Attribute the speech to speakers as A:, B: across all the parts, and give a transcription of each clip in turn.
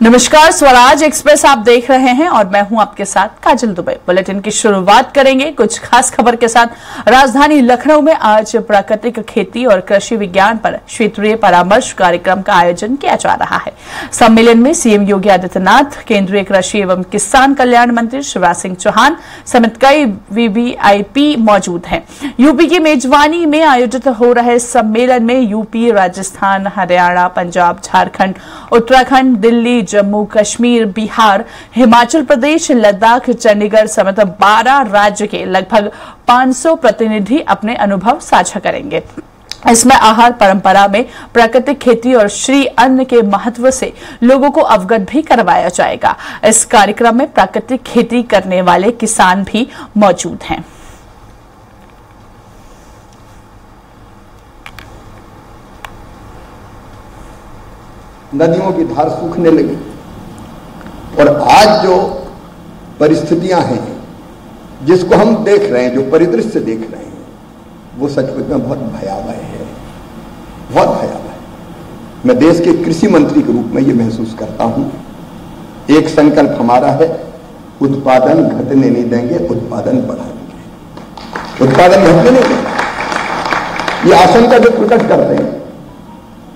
A: नमस्कार, स्वराज एक्सप्रेस आप देख रहे हैं और मैं हूं आपके साथ काजल दुबे। बुलेटिन की शुरुआत करेंगे कुछ खास खबर के साथ। राजधानी लखनऊ में आज प्राकृतिक खेती और कृषि विज्ञान पर क्षेत्रीय परामर्श कार्यक्रम का आयोजन किया जा रहा है। सम्मेलन में सीएम योगी आदित्यनाथ, केंद्रीय कृषि एवं किसान कल्याण मंत्री शिवराज सिंह चौहान समेत कई वीवीआईपी मौजूद हैं। यूपी की मेजबानी में आयोजित हो रहे सम्मेलन में यूपी, राजस्थान, हरियाणा, पंजाब, झारखंड, उत्तराखंड, दिल्ली, जम्मू कश्मीर, बिहार, हिमाचल प्रदेश, लद्दाख, चंडीगढ़ समेत 12 राज्य के लगभग 500 प्रतिनिधि अपने अनुभव साझा करेंगे। इसमें आहार परंपरा में प्राकृतिक खेती और श्री अन्न के महत्व से लोगों को अवगत भी करवाया जाएगा। इस कार्यक्रम में प्राकृतिक खेती करने वाले किसान भी मौजूद हैं।
B: नदियों की धार सूखने लगी और आज जो परिस्थितियां हैं, जिसको हम देख रहे हैं, जो परिदृश्य देख रहे हैं, वो सचमुच में बहुत भयावह है, बहुत भयावह है। मैं देश के कृषि मंत्री के रूप में ये महसूस करता हूं। एक संकल्प हमारा है, उत्पादन घटने नहीं देंगे, उत्पादन बढ़ाएंगे। उत्पादन घटने नहीं देंगे। ये आशंका जो प्रकट करते हैं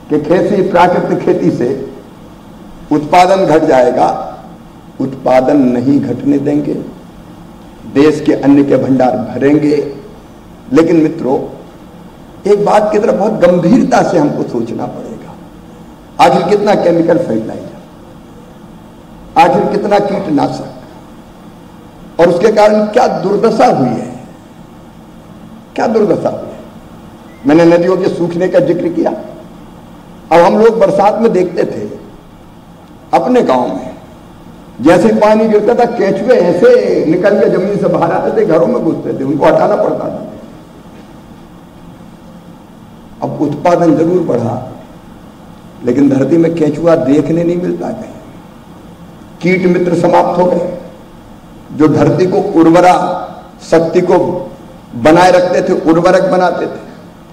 B: कि खेती, प्राकृतिक खेती से उत्पादन घट जाएगा, उत्पादन नहीं घटने देंगे, देश के अन्न के भंडार भरेंगे। लेकिन मित्रों, एक बात की तरफ बहुत गंभीरता से हमको सोचना पड़ेगा। आखिर कितना केमिकल फर्टिलाइजर, आखिर कितना कीटनाशक, और उसके कारण क्या दुर्दशा हुई है, क्या दुर्दशा हुई है। मैंने नदियों के सूखने का जिक्र किया। अब हम लोग बरसात में देखते थे अपने गांव में, जैसे पानी गिरता था, केंचुए ऐसे निकल के जमीन से बाहर आते थे, घरों में घुसते थे, उनको हटाना पड़ता था। अब उत्पादन जरूर बढ़ा, लेकिन धरती में केंचुआ देखने नहीं मिलता कहीं। कीट मित्र समाप्त हो गए, जो धरती को उर्वरा शक्ति को बनाए रखते थे, उर्वरक बनाते थे।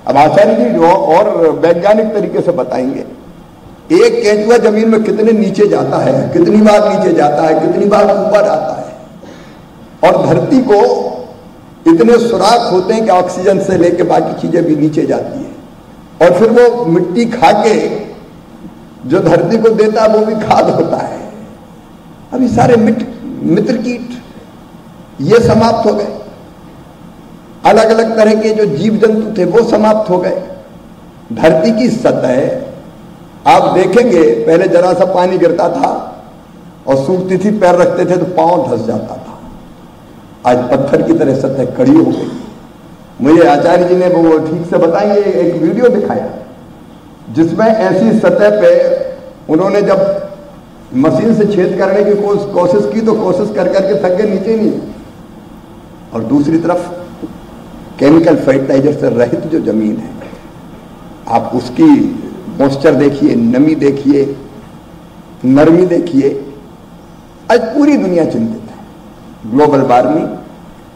B: अब आचार्य जी जो और वैज्ञानिक तरीके से बताएंगे, एक केंचुआ जमीन में कितने नीचे जाता है, कितनी बार नीचे जाता है, कितनी बार ऊपर आता है, और धरती को इतने सुराख होते हैं कि ऑक्सीजन से लेकर बाकी चीजें भी नीचे जाती है, और फिर वो मिट्टी खा के जो धरती को देता है वो भी खाद होता है। अब ये सारे मित्र कीट ये समाप्त हो गए। अलग अलग तरह के जो जीव जंतु थे वो समाप्त हो गए। धरती की सतह आप देखेंगे, पहले जरा सा पानी गिरता था और सूखती थी, पैर रखते थे तो पांव धंस जाता था। आज पत्थर की तरह सतह कड़ी हो गई। मुझे आचार्य जी ने वो ठीक से बताएंगे, एक वीडियो दिखाया जिसमें ऐसी सतह पे उन्होंने जब मशीन से छेद करने की कोशिश की तो कोशिश कर करके थक गए, नीचे नहीं। और दूसरी तरफ केमिकल फर्टिलाइजर से रहित जो जमीन है, आप उसकी मॉइस्चर देखिए, नमी देखिए, नरमी देखिए। आज पूरी दुनिया चिंतित है ग्लोबल वार्मिंग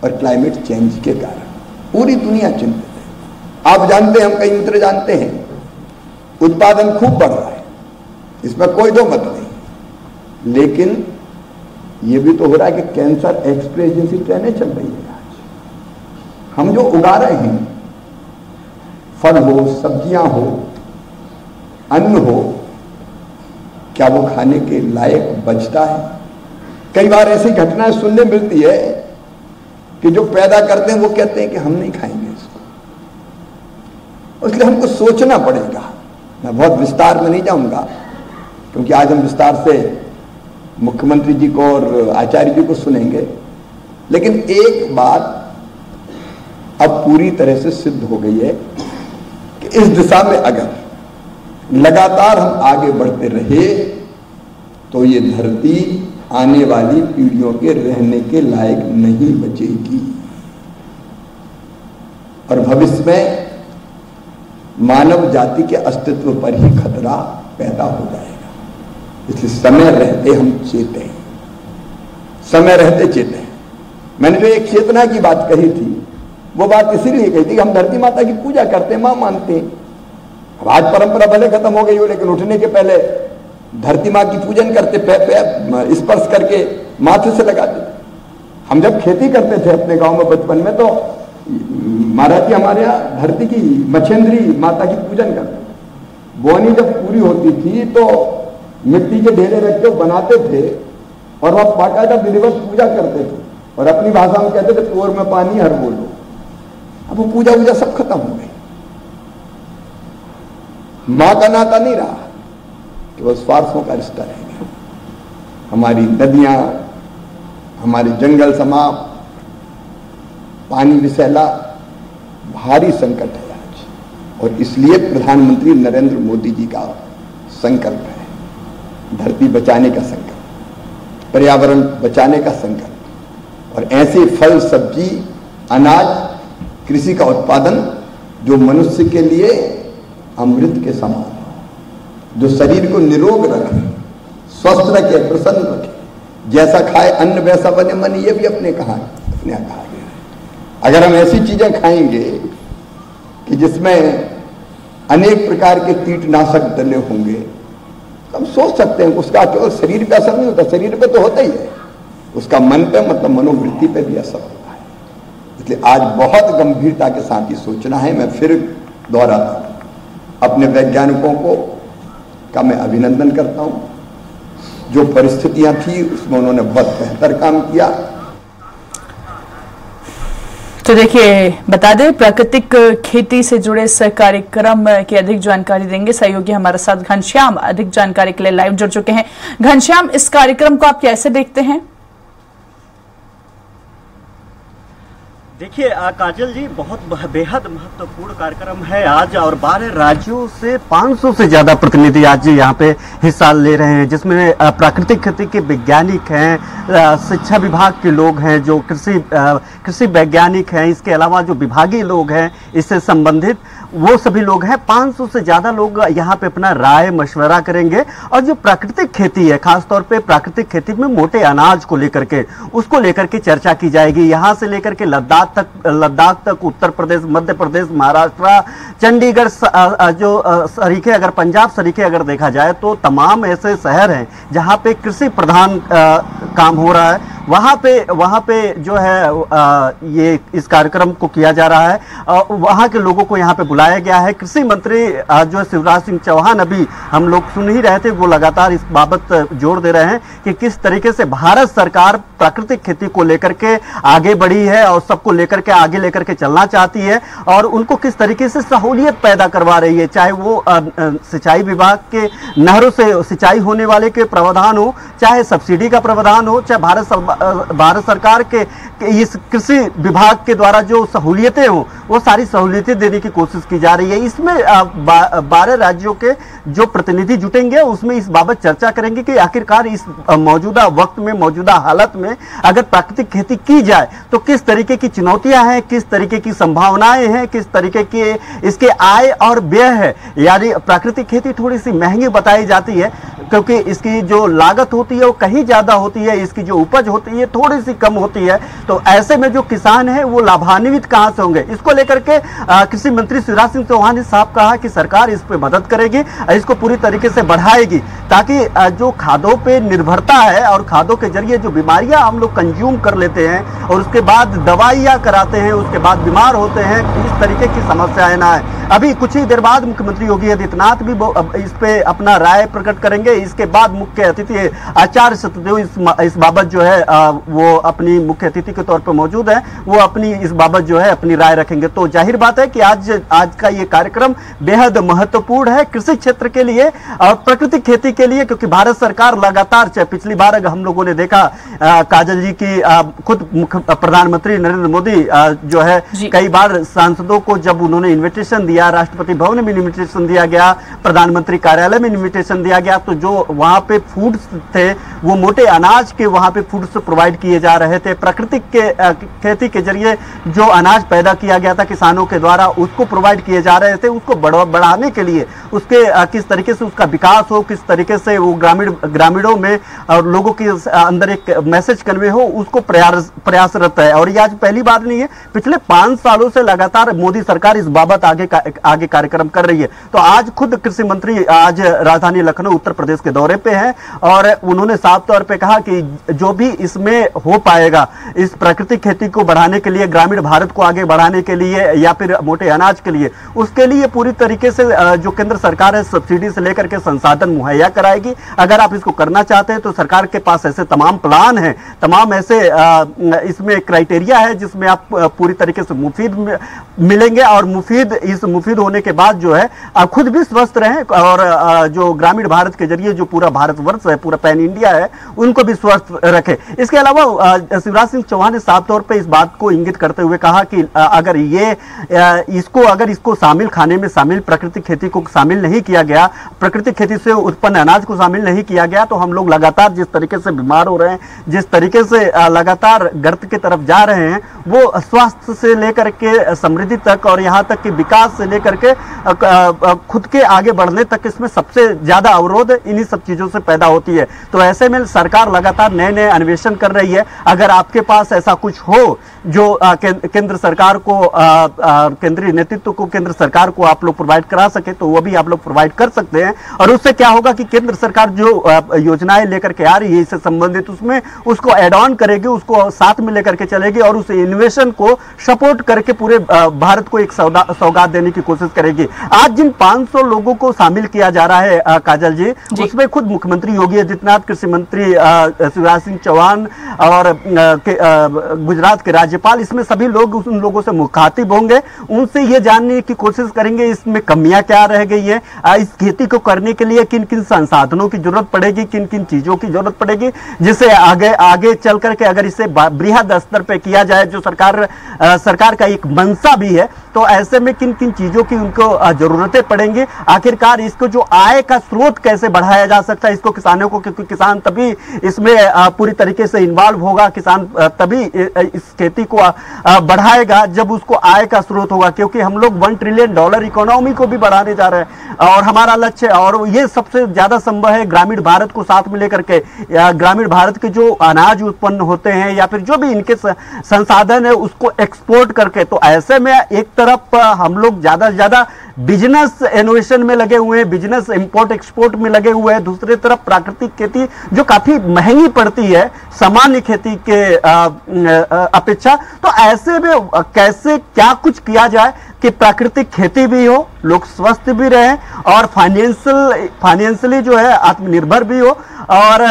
B: और क्लाइमेट चेंज के कारण, पूरी दुनिया चिंतित है। आप जानते हैं, हम कई मित्र जानते हैं, उत्पादन खूब बढ़ रहा है, इसमें कोई दो मत नहीं। लेकिन यह भी तो हो रहा है कि कैंसर एक्सप्रेस जैसी ट्रेनें चल रही है। हम जो उगा रहे हैं, फल हो, सब्जियां हो, अन्न हो, क्या वो खाने के लायक बचता है? कई बार ऐसी घटनाएं सुनने मिलती है कि जो पैदा करते हैं वो कहते हैं कि हम नहीं खाएंगे इसको। इसलिए हमको सोचना पड़ेगा। मैं बहुत विस्तार में नहीं जाऊंगा, क्योंकि आज हम विस्तार से मुख्यमंत्री जी को और आचार्य जी को सुनेंगे। लेकिन एक बात अब पूरी तरह से सिद्ध हो गई है कि इस दिशा में अगर लगातार हम आगे बढ़ते रहे तो ये धरती आने वाली पीढ़ियों के रहने के लायक नहीं बचेगी, और भविष्य में मानव जाति के अस्तित्व पर ही खतरा पैदा हो जाएगा। इसलिए समय रहते हम चेतें, समय रहते चेतें। मैंने जो एक चेतना की बात कही थी, वो बात इसीलिए कही थी कि हम धरती माता की पूजा करते हैं, मां मानते हैं। अब आज परंपरा भले खत्म हो गई हो, लेकिन उठने के पहले धरती माँ की पूजन करते, पे स्पर्श करके माथे से लगा देते। हम जब खेती करते थे अपने गांव में बचपन में, तो महाराज जी हमारे यहाँ धरती की मछेंद्री माता की पूजन करते थे। बोनी जब पूरी होती थी तो मिट्टी के ढेरे रख के बनाते थे और वह बाकायदा विधिवत पूजा करते थे और अपनी भाषा में कहते थे पोर में पानी हर बोलो। अब वो पूजा वूजा सब खत्म हो गई, मां का नाता नहीं रहा, केवल स्वार्थों का रिश्ता रह गया। हमारी नदियां, हमारे जंगल समाप्त, पानी विषैला, भारी संकट है आज। और इसलिए प्रधानमंत्री नरेंद्र मोदी जी का संकल्प है, धरती बचाने का संकल्प, पर्यावरण बचाने का संकल्प, और ऐसे फल, सब्जी, अनाज, कृषि का उत्पादन जो मनुष्य के लिए अमृत के समान हो, जो शरीर को निरोग रखे, स्वस्थ रखे, प्रसन्न रखे। जैसा खाए अन्न वैसा बने मन, ये भी अपने यहाँ कहा गया है। अगर हम ऐसी चीजें खाएंगे कि जिसमें अनेक प्रकार के कीटनाशक डले होंगे, तो हम सोच सकते हैं उसका केवल शरीर पे असर नहीं होता, शरीर पे तो होता ही है, उसका मन पे, मतलब मनोवृत्ति पे भी असर होता है। इसलिए आज बहुत गंभीरता के साथ ही सोचना है। मैं फिर दोहराता हूं, अपने वैज्ञानिकों को का मैं अभिनंदन करता हूं। जो परिस्थितियां थी उसमें उन्होंने बहुत बेहतर काम किया।
A: तो देखिए, बता दें प्राकृतिक खेती से जुड़े इस कार्यक्रम की अधिक जानकारी देंगे सहयोगी हमारे साथ घनश्याम। अधिक जानकारी के लिए लाइव जुड़ चुके हैं। घनश्याम, इस कार्यक्रम को आप कैसे देखते हैं?
C: देखिए काजल जी, बहुत बेहद महत्वपूर्ण कार्यक्रम है आज, और 12 राज्यों से 500 से ज्यादा प्रतिनिधि आज यहाँ पे हिस्सा ले रहे हैं, जिसमें प्राकृतिक खेती के वैज्ञानिक हैं, शिक्षा विभाग के लोग हैं, जो कृषि वैज्ञानिक हैं, इसके अलावा जो विभागीय लोग हैं इससे संबंधित, वो सभी लोग हैं। 500 से ज्यादा लोग यहाँ पे अपना राय मशवरा करेंगे। और जो प्राकृतिक खेती है, खासतौर पे प्राकृतिक खेती में मोटे अनाज को लेकर के, उसको लेकर के चर्चा की जाएगी। यहाँ से लेकर के लद्दाख तक, उत्तर प्रदेश, मध्य प्रदेश, महाराष्ट्र, चंडीगढ़, जो सरीखे, अगर पंजाब सरीखे अगर देखा जाए तो तमाम ऐसे शहर हैं जहाँ पे कृषि प्रधान काम हो रहा है। वहाँ पे जो है ये इस कार्यक्रम को किया जा रहा है। वहाँ के लोगों को यहाँ पे बुलाया गया है। कृषि मंत्री जो शिवराज सिंह चौहान, अभी हम लोग सुन ही रहे थे, वो लगातार इस बाबत जोर दे रहे हैं कि किस तरीके से भारत सरकार प्राकृतिक खेती को लेकर के आगे बढ़ी है और सबको लेकर के आगे लेकर के चलना चाहती है, और उनको किस तरीके से सहूलियत पैदा करवा रही है, चाहे वो सिंचाई विभाग के नहरों से सिंचाई होने वाले के प्रावधान हो, चाहे सब्सिडी का प्रावधान हो, चाहे भारत सरकार के इस कृषि विभाग के द्वारा जो सहूलियतें हो, वो सारी सहूलियतें देने की कोशिश की जा रही है। इसमें 12 राज्यों के जो प्रतिनिधि जुटेंगे उसमें इस बाबत चर्चा करेंगे कि आखिरकार इस मौजूदा वक्त में, मौजूदा हालत में अगर प्राकृतिक खेती की जाए तो किस तरीके की चुनौतियां हैं, किस तरीके की संभावनाएं हैं, किस तरीके के इसके आय और व्यय है। यानी प्राकृतिक खेती थोड़ी सी महंगी बताई जाती है क्योंकि इसकी जो लागत होती है वो कहीं ज्यादा होती है, इसकी जो उपज होती है थोड़ी सी कम होती है। तो ऐसे में जो किसान है वो लाभान्वित कहां से होंगे? इसको लेकर के कृषि मंत्री शिवराज सिंह चौहान ने साफ कहा कि सरकार इस पे मदद करेगी, इसको पूरी तरीके से बढ़ाएगी, ताकि जो खादों पे निर्भरता है और खादों के जरिए जो बीमारियां हम लोग कंज्यूम कर लेते हैं और उसके बाद दवाइयां कराते हैं, उसके बाद बीमार होते हैं, इस तरीके की समस्याएं ना है। अभी कुछ ही देर बाद मुख्यमंत्री योगी आदित्यनाथ भी इस पे अपना राय प्रकट करेंगे। इसके बाद मुख्य अतिथि आचार्य सत्यदेव इस बाबत जो है वो अपनी मुख्य अतिथि के तौर पर मौजूद है, वो अपनी इस बाबत जो है अपनी राय रखेंगे। तो जाहिर बात है कि आज का ये कार्यक्रम बेहद महत्वपूर्ण है कृषि क्षेत्र के लिए और प्राकृतिक खेती के लिए, क्योंकि भारत सरकार लगातार, चाहे पिछली बार हम लोगों ने देखा काजल जी की खुद प्रधानमंत्री नरेंद्र मोदी जो है कई बार सांसदों को जब उन्होंने इन्विटेशन दिया, राष्ट्रपति भवन में इन्विटेशन दिया गया, प्रधानमंत्री कार्यालय में इन्विटेशन दिया गया, तो जो वहां पे फूड्स थे वो मोटे अनाज के वहां पे फूड्स प्रोवाइड किए जा रहे थे। प्राकृतिक खेती के जरिए जो अनाज पैदा किया गया था किसानों के द्वारा, उसको प्रोवाइड किए जा रहे थे। उसको बढ़ाने के लिए उसके किस तरीके से उसका विकास हो, किस तरीके से वो ग्रामीणों में और लोगों के अंदर एक मैसेज कन्वे हो, उसको प्रयासरत है। और ये आज पहली बार नहीं है, पिछले 5 सालों से लगातार मोदी सरकार इस बाबत आगे कार्यक्रम कर रही है। तो आज खुद कृषि मंत्री आज राजधानी लखनऊ उत्तर प्रदेश के दौरे पे हैं और उन्होंने साफ तौर पे कहा कि जो भी इसमें हो पाएगा इस प्राकृतिक खेती को बढ़ाने के लिए, ग्रामीण भारत को आगे बढ़ाने के लिए या फिर मोटे अनाज के लिए, उसके लिए पूरी तरीके से जो केंद्र सरकार है सब्सिडी से लेकर के संसाधन मुहैया कराएगी। अगर आप इसको करना चाहते हैं तो सरकार के पास ऐसे तमाम प्लान हैं, तमाम ऐसे इसमें क्राइटेरिया है जिसमें आप पूरी तरीके से मुफीद मिलेंगे और मुफीद होने के बाद जो है आप खुद भी स्वस्थ रहें और जो ग्रामीण भारत के जरिए जो पूरा भारतवर्ष है, पूरा पैन इंडिया है, उनको भी स्वस्थ रखे। इसके अलावा शिवराज सिंह चौहान ने साफ तौर पे इस बात को इंगित करते हुए कहा कि अगर इसको शामिल खाने में शामिल प्राकृतिक खेती को शामिल नहीं किया गया, प्राकृतिक खेती से उत्पन्न अनाज को शामिल नहीं किया गया, तो हम लोग लगातार जिस तरीके से बीमार हो रहे हैं, जिस तरीके से लगातार गर्त की तरफ जा रहे हैं, वो स्वास्थ्य से लेकर के समृद्धि तक और यहाँ तक कि विकास से लेकर के खुद के आगे बढ़ने तक इसमें सबसे ज्यादा अवरोध इन्हीं सब चीजों से पैदा होती है। तो ऐसे में सरकार लगातार नए नए अन्वेषण कर रही है। अगर आपके पास ऐसा कुछ हो जो केंद्र सरकार को, केंद्रीय नेतृत्व को, केंद्र सरकार को आप लोग प्रोवाइड करा सके तो वो भी आप लोग प्रोवाइड कर सकते हैं। और उससे क्या होगा कि केंद्र सरकार जो योजनाएं लेकर के आ रही है इससे संबंधित, उसमें उसको एड ऑन करेगी, उसको साथ में लेकर के चलेगी और उस इन्वेशन को सपोर्ट करके पूरे भारत को एक सौगात देने की कोशिश करेगी। आज जिन 500 लोगों को शामिल किया जा रहा है काजल जी, उसमें खुद मुख्यमंत्री योगी आदित्यनाथ, कृषि मंत्री शिवराज सिंह चौहान और गुजरात के राज्यपाल, इसमें सभी लोग उन लोगों से मुखातिब होंगे, उनसे ये जानने की कोशिश करेंगे इसमें कमियां क्या रह गई है, इस खेती को करने के लिए किन किन संसाधनों की जरूरत पड़ेगी, किन किन चीजों की जरूरत पड़ेगी, जिससे आगे चल करके अगर इसे बृहद स्तर पे किया जाए, जो सरकार का एक मंशा भी है, तो ऐसे में किन किन चीजों की उनको जरूरतें पड़ेंगी। आखिरकार इसको जो आय का स्रोत कैसे बढ़ाया जा सकता है इसको किसानों को, क्योंकि किसान तभी इसमें पूरी तरीके से इन्वॉल्व होगा, किसान तभी इस खेती को बढ़ाएगा जब उसको आय का स्रोत होगा। क्योंकि हम लोग $1 ट्रिलियन इकोनॉमी को भी बढ़ाने जा रहे हैं और हमारा लक्ष्य, और ये सबसे ज्यादा संभव है ग्रामीण भारत को साथ में लेकर के, ग्रामीण भारत के जो अनाज उत्पन्न होते हैं या फिर जो भी इनके संसाधन है उसको एक्सपोर्ट करके। तो ऐसे में एक तरफ हम लोग ज्यादा से ज्यादा बिजनेस इनोवेशन में लगे हुए हैं, बिजनेस इंपोर्ट एक्सपोर्ट में लगे हुए हैं, दूसरी तरफ प्राकृतिक खेती जो काफी महंगी पड़ती है सामान्य खेती के अपेक्षा। तो ऐसे में कैसे क्या कुछ किया जाए कि प्राकृतिक खेती भी हो, लोग स्वस्थ भी रहें और फाइनेंशियली जो है आत्मनिर्भर भी हो और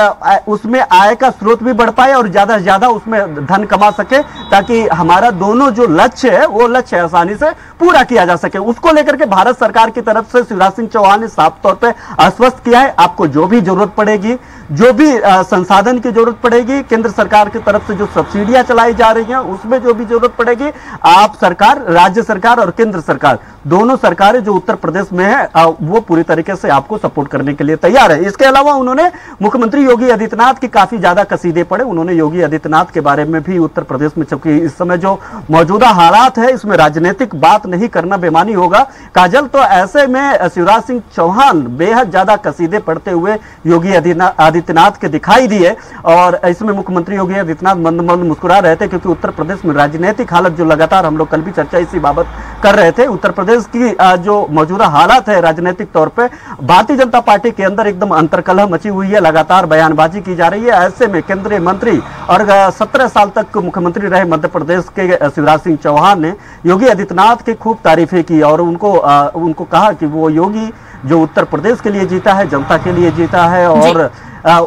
C: उसमें आय का स्रोत भी बढ़ पाए और ज्यादा से ज्यादा उसमें धन कमा सके, ताकि हमारा दोनों जो लक्ष्य है वो लक्ष्य आसानी से पूरा किया जा सके। उसको लेकर के भारत सरकार की तरफ से शिवराज सिंह चौहान ने साफ तौर पे आश्वस्त किया है, आपको जो भी जरूरत पड़ेगी, जो भी संसाधन की जरूरत पड़ेगी, केंद्र सरकार की तरफ से जो सब्सिडियां चलाई जा रही हैं उसमें जो भी जरूरत पड़ेगी, आप सरकार, राज्य सरकार और केंद्र सरकार, दोनों सरकारें जो उत्तर प्रदेश में है वो पूरी तरीके से आपको सपोर्ट करने के लिए तैयार है। इसके अलावा उन्होंने मुख्यमंत्री योगी आदित्यनाथ की काफी ज्यादा कसीदे पड़े। उन्होंने योगी आदित्यनाथ के बारे में भी उत्तर प्रदेश में, चूंकि इस समय जो मौजूदा हालात है इसमें राजनीतिक बात नहीं करना बेमानी होगा काजल, तो ऐसे में शिवराज सिंह चौहान बेहद ज्यादा कसीदे पढ़ते हुए योगी आदित्यनाथ के दिखाई दिए और इसमें मुख्यमंत्री योगी आदित्यनाथ मंद मंद मुस्कुरा रहे थे, क्योंकि उत्तर प्रदेश में राजनीतिक हालत जो लगातार, हम लोग कल भी चर्चा इसी बाबत कर रहे थे, उत्तर प्रदेश की जो मौजूदा हालात है राजनीतिक तौर पे, भारतीय जनता पार्टी के अंदर एकदम अंतर्कलह मची हुई है, लगातार बयानबाजी की जा रही है। ऐसे में केंद्रीय मंत्री और 17 साल तक मुख्यमंत्री रहे मध्य प्रदेश के शिवराज सिंह चौहान ने योगी आदित्यनाथ की खूब तारीफें की और उनको कहा कि वो योगी जो उत्तर प्रदेश के लिए जीता है, जनता के लिए जीता है और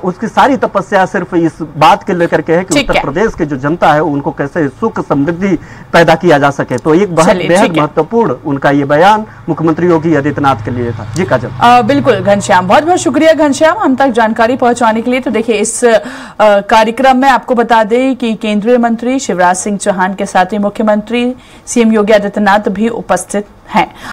C: उसकी सारी तपस्या सिर्फ इस बात के लेकर के है कि उत्तर प्रदेश के जो जनता है उनको कैसे सुख समृद्धि पैदा किया जा सके। तो एक बेहद महत्वपूर्ण उनका ये बयान मुख्यमंत्री योगी आदित्यनाथ के लिए था। जी काजल।
A: बिल्कुल घनश्याम, बहुत बहुत शुक्रिया घनश्याम हम तक जानकारी पहुंचाने के लिए। तो देखिए इस कार्यक्रम में आपको बता दें कि केंद्रीय मंत्री शिवराज सिंह चौहान के साथ ही मुख्यमंत्री सीएम योगी आदित्यनाथ भी उपस्थित हैं।